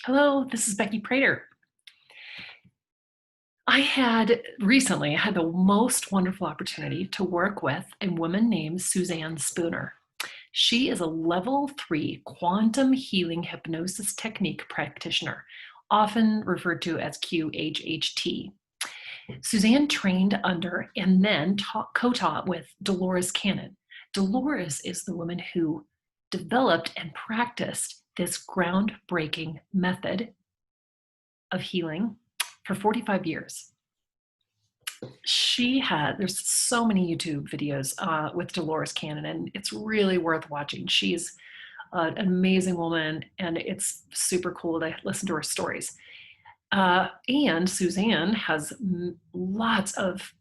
Hello, this is Becky Prater. I had recently had the most wonderful opportunity to work with a woman named Suzanne Spooner. She is a level 3 quantum healing hypnosis technique practitioner, often referred to as QHHT. Suzanne trained under and then co-taught with Dolores Cannon. Dolores is the woman who developed and practiced this groundbreaking method of healing for 45 years. There's so many YouTube videos with Dolores Cannon, and it's really worth watching. She's an amazing woman, and it's super cool to listen to her stories. And Suzanne has lots of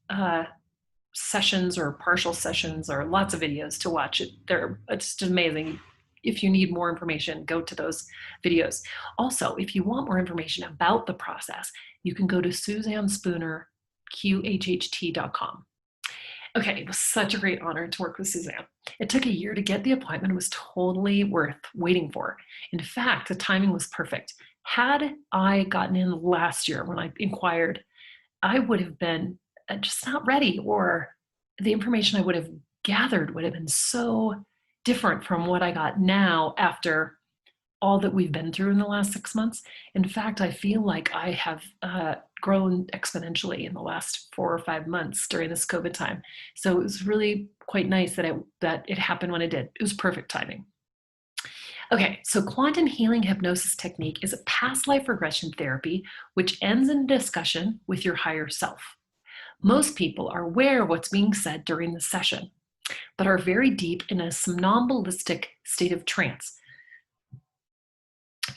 sessions or partial sessions or lots of videos to watch. It's just amazing. If you need more information, go to those videos. Also, if you want more information about the process, you can go to SuzanneSpoonerQHHT.com. Okay, it was such a great honor to work with Suzanne. It took a year to get the appointment. It was totally worth waiting for. In fact, the timing was perfect. Had I gotten in last year when I inquired, I would have been just not ready, or the information I would have gathered would have been so different from what I got now after all that we've been through in the last 6 months. In fact, I feel like I have grown exponentially in the last 4 or 5 months during this COVID time. So it was really quite nice that it happened when it did. It was perfect timing. Okay, so quantum healing hypnosis technique is a past life regression therapy which ends in a discussion with your higher self. Most people are aware of what's being said during the session, but are very deep in a somnambulistic state of trance.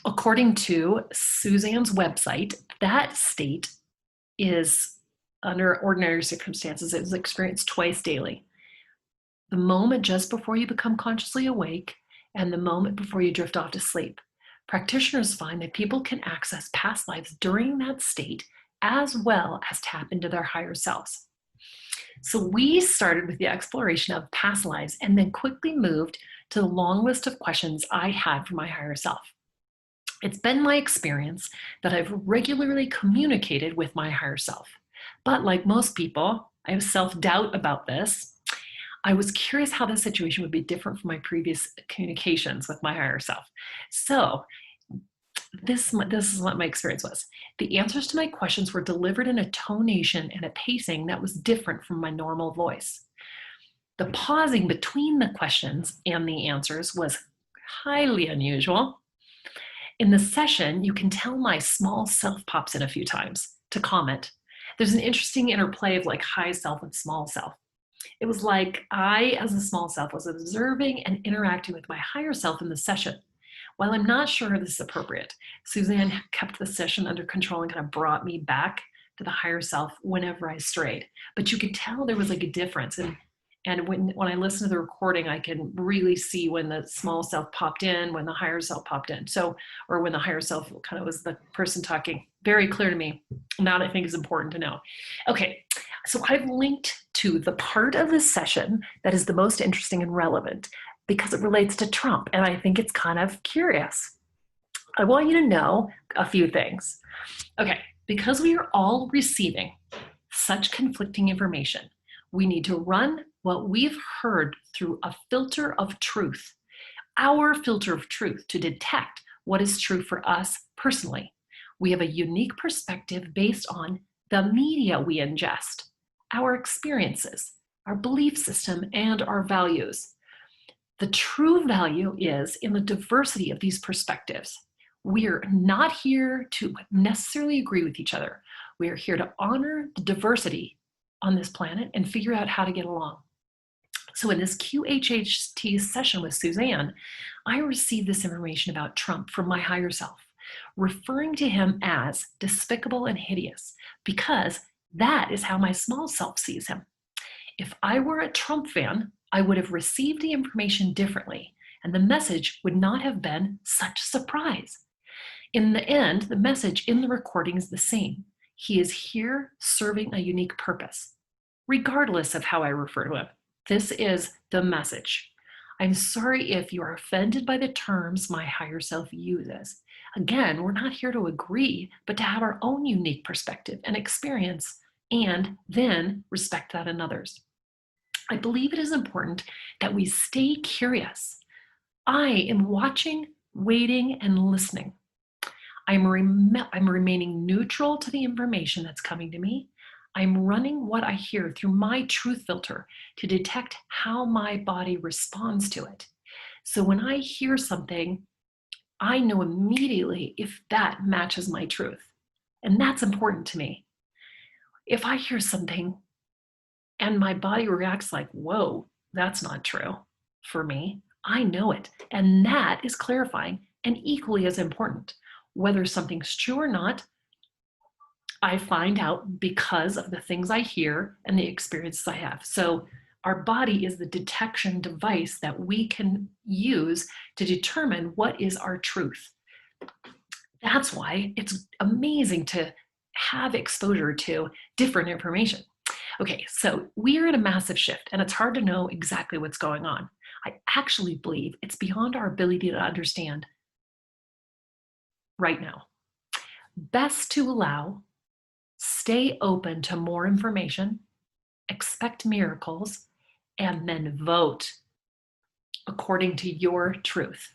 According to Suzanne's website, that state is, under ordinary circumstances, it is experienced twice daily. The moment just before you become consciously awake and the moment before you drift off to sleep. Practitioners find that people can access past lives during that state as well as tap into their higher selves. So we started with the exploration of past lives and then quickly moved to the long list of questions I had for my higher self. It's been my experience that I've regularly communicated with my higher self. But like most people, I have self-doubt about this. I was curious how the situation would be different from my previous communications with my higher self. So this is what my experience was. The answers to my questions were delivered in a tonation and a pacing that was different from my normal voice. The pausing between the questions and the answers was highly unusual. In the session, you can tell my small self pops in a few times to comment. There's an interesting interplay of like high self and small self. It was like I, as a small self, was observing and interacting with my higher self in the session. While I'm not sure this is appropriate, Suzanne kept the session under control and kind of brought me back to the higher self whenever I strayed. But you could tell there was like a difference. And when I listen to the recording, I can really see when the small self popped in, when the higher self popped in. So, or when the higher self kind of was the person talking. Very clear to me. And that I think is important to know. Okay, so I've linked to the part of this session that is the most interesting and relevant because it relates to Trump, and I think it's kind of curious. I want you to know a few things. Okay, because we are all receiving such conflicting information, we need to run what we've heard through a filter of truth, our filter of truth, to detect what is true for us personally. We have a unique perspective based on the media we ingest, our experiences, our belief system, and our values. The true value is in the diversity of these perspectives. We're not here to necessarily agree with each other. We are here to honor the diversity on this planet and figure out how to get along. So in this QHHT session with Suzanne, I received this information about Trump from my higher self, referring to him as despicable and hideous, because that is how my small self sees him. If I were a Trump fan, I would have received the information differently, and the message would not have been such a surprise. In the end, the message in the recording is the same. He is here serving a unique purpose, regardless of how I refer to him. This is the message. I'm sorry if you are offended by the terms my higher self uses. Again, we're not here to agree, but to have our own unique perspective and experience, and then respect that in others. I believe it is important that we stay curious. I am watching, waiting, and listening. I'm remaining neutral to the information that's coming to me. I'm running what I hear through my truth filter to detect how my body responds to it. So when I hear something, I know immediately if that matches my truth. And that's important to me. If I hear something and my body reacts like, whoa, that's not true for me, I know it. And that is clarifying and equally as important. Whether something's true or not, I find out because of the things I hear and the experiences I have. So our body is the detection device that we can use to determine what is our truth. That's why it's amazing to have exposure to different information. Okay, so we are in a massive shift and it's hard to know exactly what's going on. I actually believe it's beyond our ability to understand right now. Best to allow, stay open to more information, expect miracles, and then vote according to your truth.